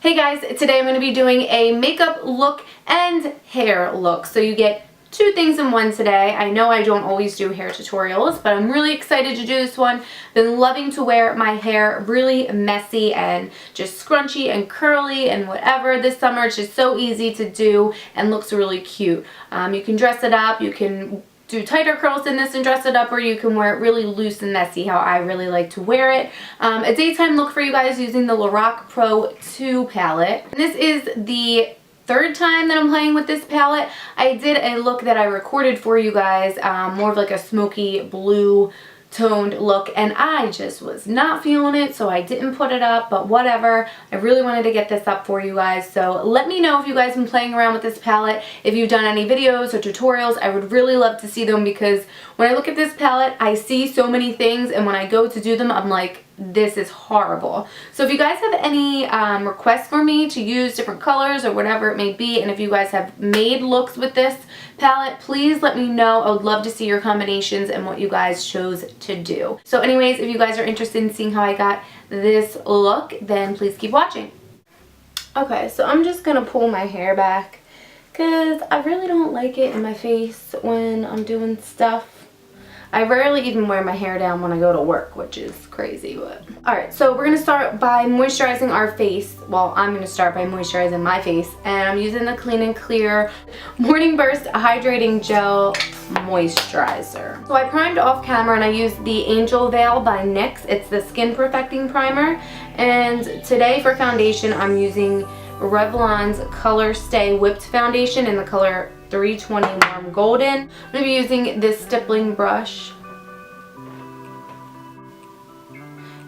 Hey guys, today I'm going to be doing a makeup look and hair look. So you get two things in one today. I know I don't always do hair tutorials, but I'm really excited to do this one. Been loving to wear my hair really messy and just scrunchy and curly and whatever this summer. It's just so easy to do and looks really cute. You can dress it up, you can do tighter curls in this and dress it up, or you can wear it really loose and messy, how I really like to wear it. A daytime look for you guys using the Lorac Pro 2 palette. And this is the third time that I'm playing with this palette. I did a look that I recorded for you guys, more of like a smoky blue toned look, and I just was not feeling it, so I didn't put it up, but whatever. I really wanted to get this up for you guys, so let me know if you guys have been playing around with this palette, if you've done any videos or tutorials. I would really love to see them, because when I look at this palette, I see so many things, and when I go to do them, I'm like, this is horrible. So if you guys have any requests for me to use different colors or whatever it may be, and if you guys have made looks with this palette, please let me know. I would love to see your combinations and what you guys chose to do. So anyways, if you guys are interested in seeing how I got this look, then please keep watching. Okay, so I'm just gonna pull my hair back because I really don't like it in my face when I'm doing stuff. I rarely even wear my hair down when I go to work, which is crazy, but... Alright, so we're going to start by moisturizing our face. Well, I'm going to start by moisturizing my face. And I'm using the Clean and Clear Morning Burst Hydrating Gel Moisturizer. So I primed off camera and I used the Angel Veil by NYX. It's the Skin Perfecting Primer. And today for foundation, I'm using Revlon's Color Stay Whipped Foundation in the color 320 Warm Golden. I'm going to be using this stippling brush.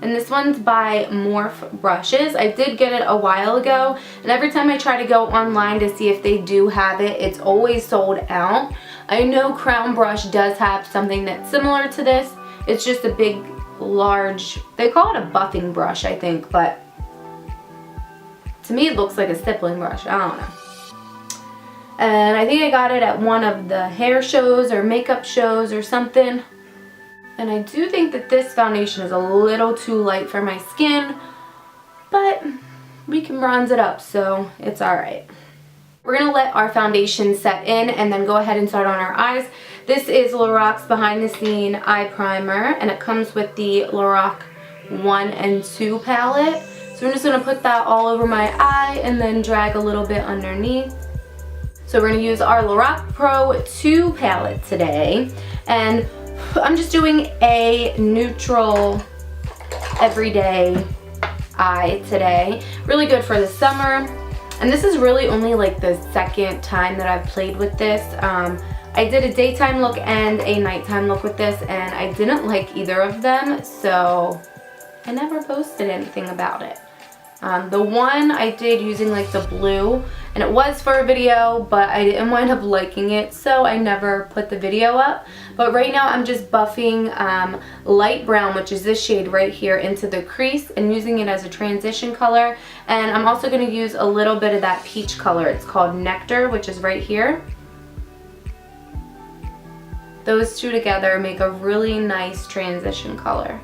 And this one's by Morphe brushes. I did get it a while ago, and every time I try to go online to see if they do have it, it's always sold out. I know Crown Brush does have something that's similar to this. It's just a big, large, they call it a buffing brush, I think, but to me it looks like a stippling brush. I don't know. And I think I got it at one of the hair shows or makeup shows or something. And I do think that this foundation is a little too light for my skin, but we can bronze it up, so it's alright. We're going to let our foundation set in and then go ahead and start on our eyes. This is Lorac's Behind the Scene Eye Primer, and it comes with the Lorac 1 and 2 palette. So I'm just going to put that all over my eye and then drag a little bit underneath. So we're going to use our Lorac Pro 2 palette today, and I'm just doing a neutral everyday eye today. Really good for the summer, and this is really only like the second time that I've played with this. I did a daytime look and a nighttime look with this, and I didn't like either of them, so I never posted anything about it. The one I did using like the blue, and it was for a video, but I didn't wind up liking it, so I never put the video up. But right now I'm just buffing light brown, which is this shade right here, into the crease and using it as a transition color. And I'm also going to use a little bit of that peach color. It's called Nectar, which is right here. Those two together make a really nice transition color.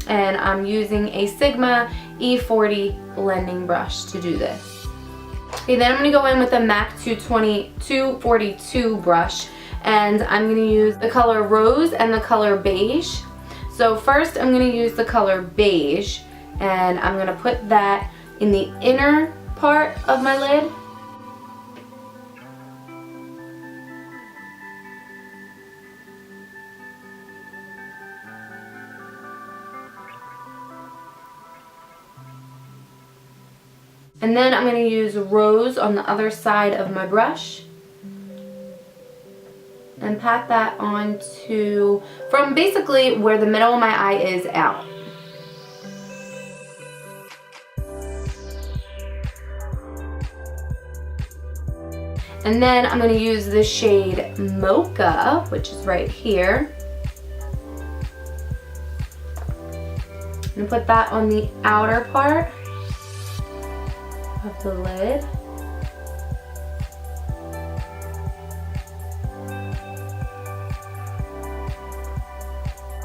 And I'm using a Sigma E40 blending brush to do this. Okay, then I'm going to go in with a MAC 242 brush, and I'm going to use the color Rose and the color Beige. So first I'm going to use the color Beige, and I'm going to put that in the inner part of my lid. And then I'm going to use Rose on the other side of my brush and pat that onto, from basically where the middle of my eye is out. And then I'm going to use the shade Mocha, which is right here. And put that on the outer part of the lid.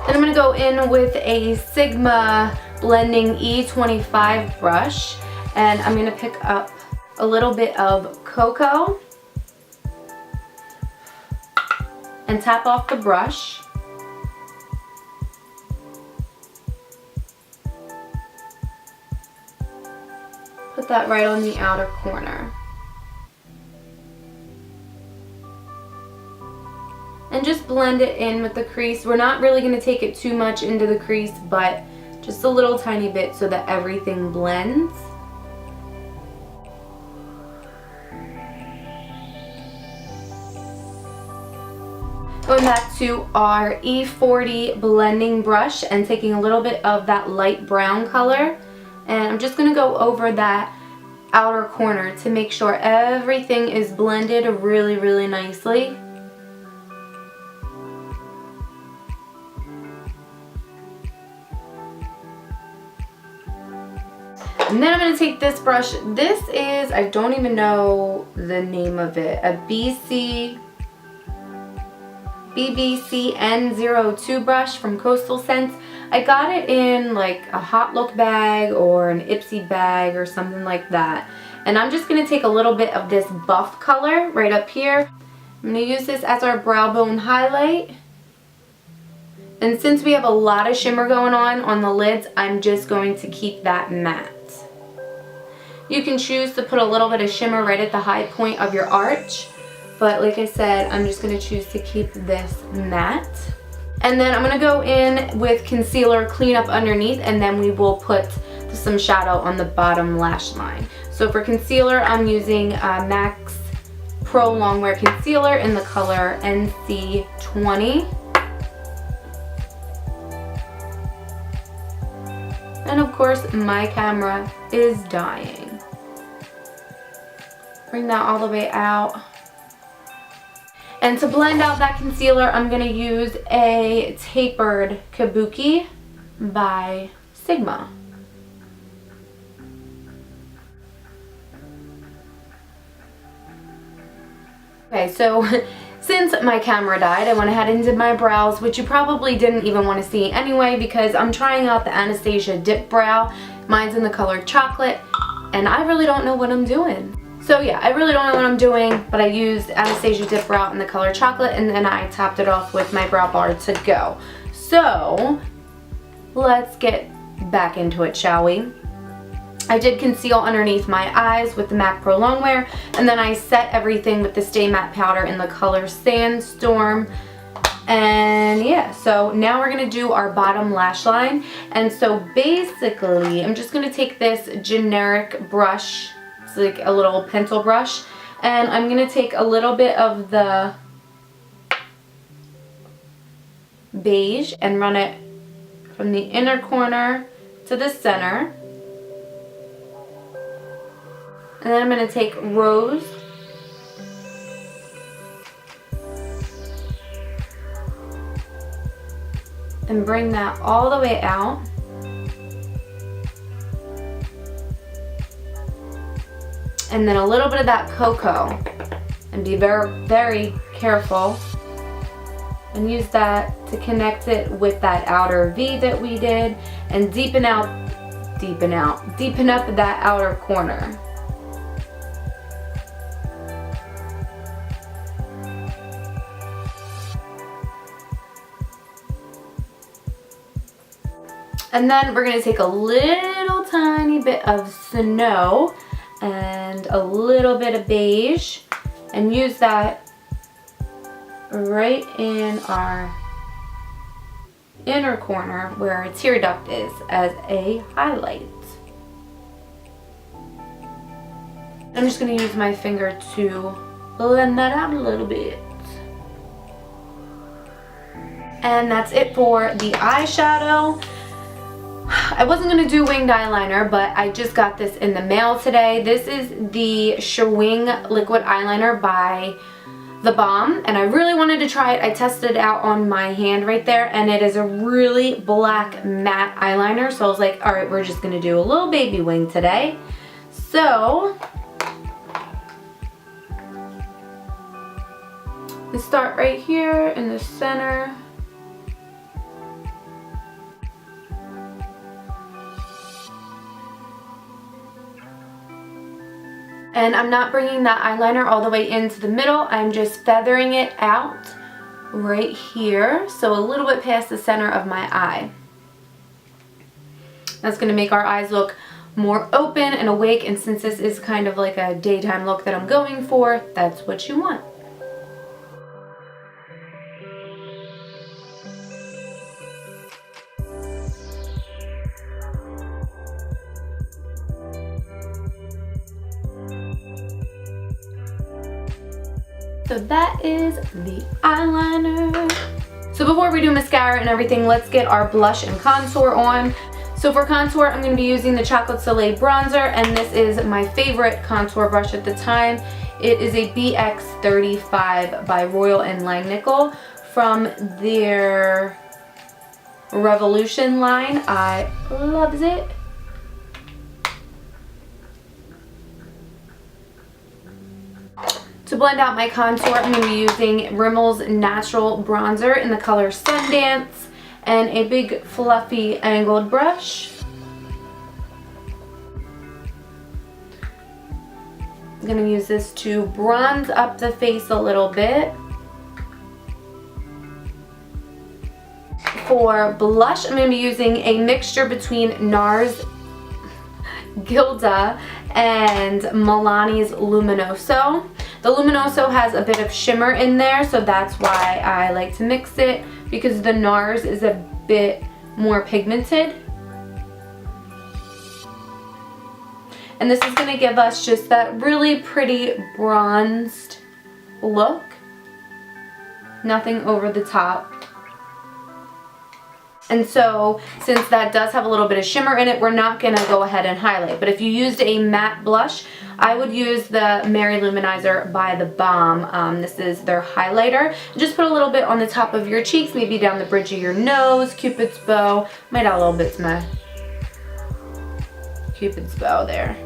Then I'm going to go in with a Sigma blending E25 brush, and I'm going to pick up a little bit of cocoa and tap off the brush. Put that right on the outer corner. And just blend it in with the crease. We're not really going to take it too much into the crease, but just a little tiny bit so that everything blends. Going back to our E40 blending brush and taking a little bit of that light brown color, and I'm just going to go over that outer corner to make sure everything is blended really, really nicely. And then I'm going to take this brush. This is, I don't even know the name of it, a BBCN02 brush from Coastal Scents. I got it in like a Hot Look bag or an Ipsy bag or something like that. And I'm just going to take a little bit of this buff color right up here. I'm going to use this as our brow bone highlight. And since we have a lot of shimmer going on the lids, I'm just going to keep that matte. You can choose to put a little bit of shimmer right at the high point of your arch. But like I said, I'm just going to choose to keep this matte. And then I'm going to go in with concealer, clean up underneath, and then we will put some shadow on the bottom lash line. So for concealer, I'm using MAC's Pro Longwear Concealer in the color NC20. And of course, my camera is dying. Bring that all the way out. And to blend out that concealer, I'm going to use a Tapered Kabki by Sigma. Okay, so since my camera died, I went ahead and did my brows, which you probably didn't even want to see anyway because I'm trying out the Anastasia Dip Brow. Mine's in the color Chocolate, and I really don't know what I'm doing. So yeah, I really don't know what I'm doing, but I used Anastasia Dip Brow in the color Chocolate, and then I topped it off with my brow bar to go. So let's get back into it, shall we? I did conceal underneath my eyes with the MAC Pro Longwear, and then I set everything with the Stay Matte Powder in the color Sandstorm. And yeah, so now we're going to do our bottom lash line. And so basically, I'm just going to take this generic brush. It's like a little pencil brush, and I'm going to take a little bit of the beige and run it from the inner corner to the center. And then I'm going to take Rose and bring that all the way out. And then a little bit of that cocoa, and be very, very careful, and use that to connect it with that outer V that we did, and deepen up that outer corner. And then we're going to take a little tiny bit of snow and a little bit of beige and use that right in our inner corner where our tear duct is as a highlight. I'm just going to use my finger to blend that out a little bit. And that's it for the eyeshadow. I wasn't going to do winged eyeliner, but I just got this in the mail today. This is the Schwing liquid eyeliner by the Balm, and I really wanted to try it. I tested it out on my hand right there, and it is a really black matte eyeliner, so I was like, alright, we're just going to do a little baby wing today. So we start right here in the center. And I'm not bringing that eyeliner all the way into the middle. I'm just feathering it out right here, so a little bit past the center of my eye. That's going to make our eyes look more open and awake, and since this is kind of like a daytime look that I'm going for, that's what you want. So that is the eyeliner. So before we do mascara and everything, let's get our blush and contour on. So for contour, I'm going to be using the Chocolate Soleil bronzer, and this is my favorite contour brush at the time. It is a BX35 by Royal and Langnickel from their Revolution line. I loves it. To blend out my contour, I'm going to be using Rimmel's Natural Bronzer in the color Sundance and a big fluffy angled brush. I'm going to use this to bronze up the face a little bit. For blush, I'm going to be using a mixture between Nars, Gilda, and Milani's Luminoso. The Luminoso has a bit of shimmer in there, so that's why I like to mix it, because the Nars is a bit more pigmented. And this is going to give us just that really pretty bronzed look. Nothing over the top. And so, since that does have a little bit of shimmer in it, we're not going to go ahead and highlight. But if you used a matte blush, I would use the Mary Luminizer by the Balm. This is their highlighter. Just put a little bit on the top of your cheeks, maybe down the bridge of your nose, Cupid's bow. Might add a little bit to my Cupid's bow there.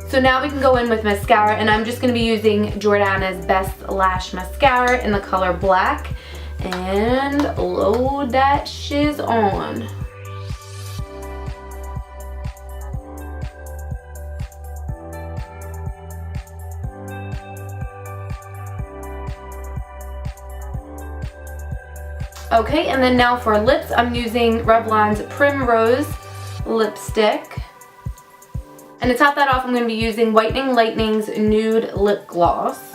So now we can go in with mascara, and I'm just going to be using Jordana's Best Lash Mascara in the color Black. And load that shiz on. Okay, and then now for lips, I'm using Revlon's Primrose lipstick. And to top that off, I'm going to be using Whitening Lightning's Nude Lip Gloss.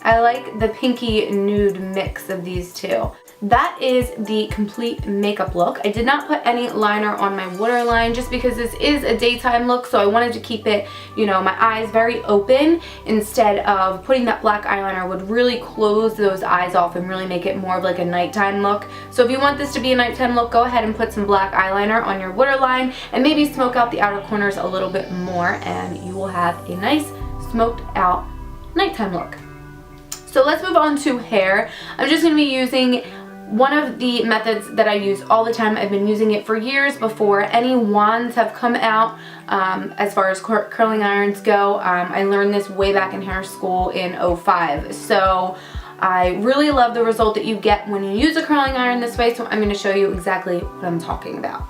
I like the pinky nude mix of these two. That is the complete makeup look. I did not put any liner on my waterline just because this is a daytime look, so I wanted to keep it, you know, my eyes very open instead of putting that black eyeliner would really close those eyes off and really make it more of like a nighttime look. So if you want this to be a nighttime look, go ahead and put some black eyeliner on your waterline and maybe smoke out the outer corners a little bit more, and you will have a nice smoked out nighttime look. So let's move on to hair. I'm just going to be using one of the methods that I use all the time. I've been using it for years before any wands have come out as far as curling irons go. I learned this way back in hair school in '05. So I really love the result that you get when you use a curling iron this way, so I'm going to show you exactly what I'm talking about.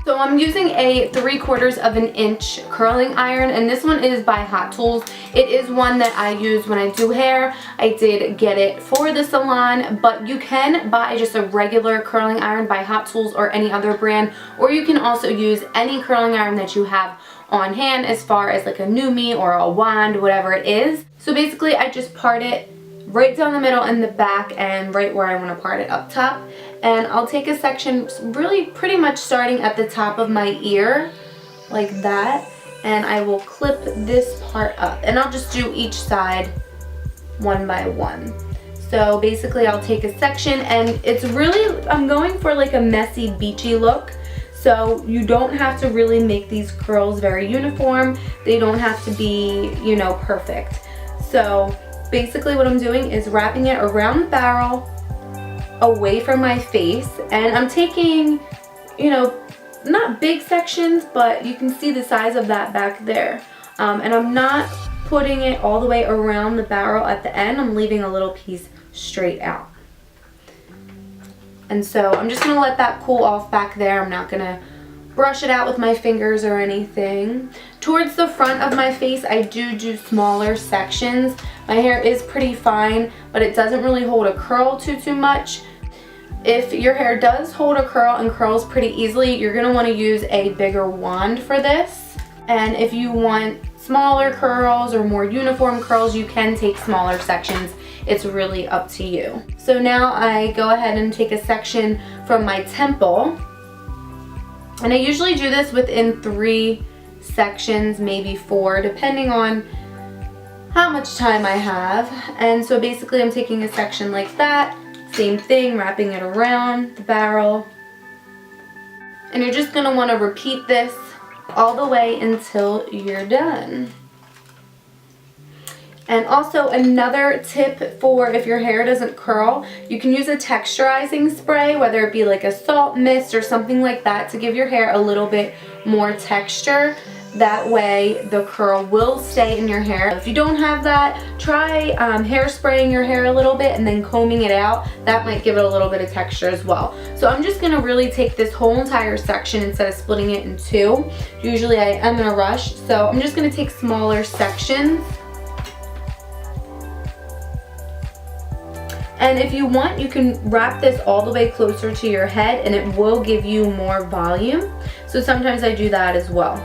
So I'm using a 3/4 of an inch curling iron, and this one is by Hot Tools. It is one that I use when I do hair. I did get it for the salon, but you can buy just a regular curling iron by Hot Tools or any other brand, or you can also use any curling iron that you have on hand as far as like a Numi or a wand, whatever it is. So basically I just part it right down the middle in the back and right where I want to part it up top. And I'll take a section really pretty much starting at the top of my ear like that, and I will clip this part up, and I'll just do each side one by one. So basically I'll take a section, and it's really, I'm going for like a messy beachy look. So you don't have to really make these curls very uniform. They don't have to be, you know, perfect. So basically what I'm doing is wrapping it around the barrel, away from my face, and I'm taking, you know, not big sections, but you can see the size of that back there. And I'm not putting it all the way around the barrel at the end. I'm leaving a little piece straight out. And so I'm just going to let that cool off back there. I'm not going to brush it out with my fingers or anything. Towards the front of my face, I do smaller sections. My hair is pretty fine, but it doesn't really hold a curl too much. If your hair does hold a curl and curls pretty easily, you're going to want to use a bigger wand for this. And if you want smaller curls or more uniform curls, you can take smaller sections. It's really up to you. So now I go ahead and take a section from my temple. And I usually do this within 3 sections, maybe 4, depending on how much time I have. And so basically I'm taking a section like that, same thing, wrapping it around the barrel. And you're just going to want to repeat this all the way until you're done. And also another tip for if your hair doesn't curl, you can use a texturizing spray, whether it be like a salt mist or something like that, to give your hair a little bit more texture. That way the curl will stay in your hair. If you don't have that, try hairspraying your hair a little bit and then combing it out. That might give it a little bit of texture as well. So I'm just going to really take this whole entire section instead of splitting it in 2. Usually I am in a rush, so I'm just going to take smaller sections. And if you want, you can wrap this all the way closer to your head and it will give you more volume. So sometimes I do that as well.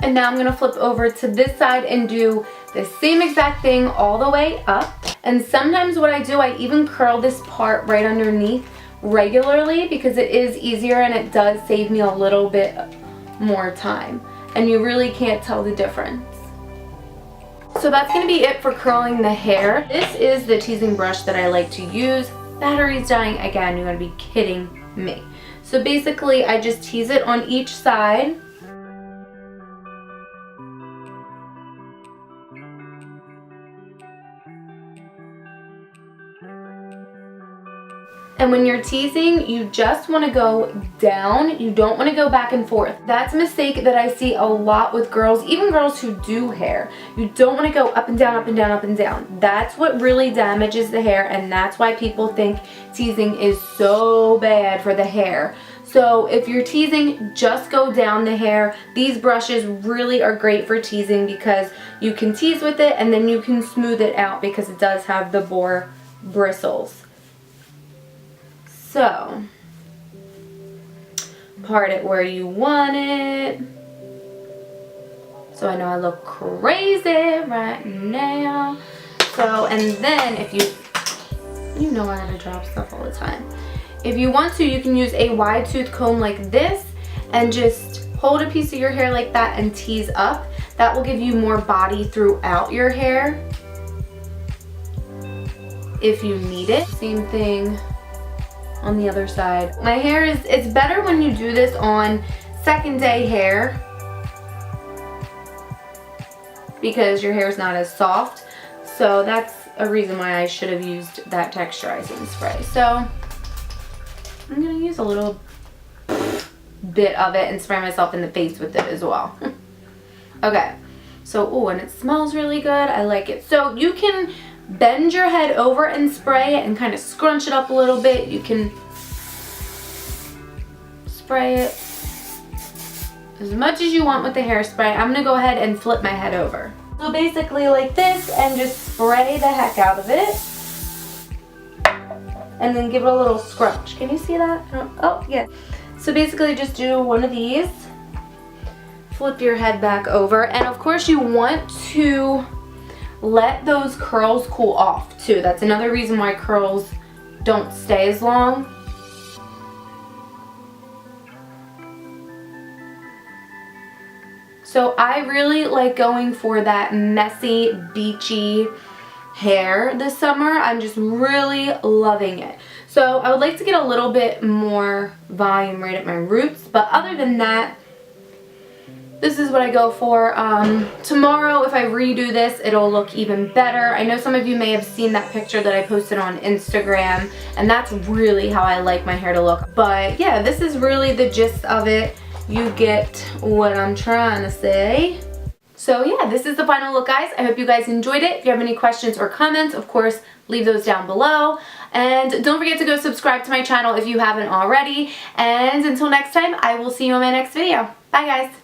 And now I'm going to flip over to this side and do the same exact thing all the way up. And sometimes what I do, I even curl this part right underneath regularly because it is easier and it does save me a little bit more time. And you really can't tell the difference. So that's going to be it for curling the hair. This is the teasing brush that I like to use. Battery's dying again, you're going to be kidding me. So basically I just tease it on each side. And when you're teasing, you just want to go down. You don't want to go back and forth. That's a mistake that I see a lot with girls, even girls who do hair. You don't want to go up and down, up and down, up and down. That's what really damages the hair, and that's why people think teasing is so bad for the hair. So if you're teasing, just go down the hair. These brushes really are great for teasing because you can tease with it and then you can smooth it out because it does have the boar bristles. So, part it where you want it. So I know I look crazy right now. So, and then if you know I gotta drop stuff all the time. If you want to, you can use a wide tooth comb like this and just hold a piece of your hair like that and tease up. That will give you more body throughout your hair if you need it. Same thing on the other side. My hair it's better when you do this on second day hair because your hair is not as soft. So that's a reason why I should have used that texturizing spray. So I'm gonna use a little bit of it and spray myself in the face with it as well. Okay, so oh, and it smells really good. I like it. So you can bend your head over and spray it and kind of scrunch it up a little bit. You can spray it as much as you want with the hairspray. I'm gonna go ahead and flip my head over. So basically like this, and just spray the heck out of it. And then give it a little scrunch. Can you see that? Oh, yeah. So basically just do one of these. Flip your head back over. And of course you want to let those curls cool off too. That's another reason why curls don't stay as long. So I really like going for that messy, beachy hair this summer. I'm just really loving it. So I would like to get a little bit more volume right at my roots, but other than that, this is what I go for. Tomorrow, if I redo this, it'll look even better. I know some of you may have seen that picture that I posted on Instagram, and that's really how I like my hair to look. But yeah, this is really the gist of it. You get what I'm trying to say. So yeah, this is the final look, guys. I hope you guys enjoyed it. If you have any questions or comments, of course, leave those down below. And don't forget to go subscribe to my channel if you haven't already. And until next time, I will see you in my next video. Bye, guys.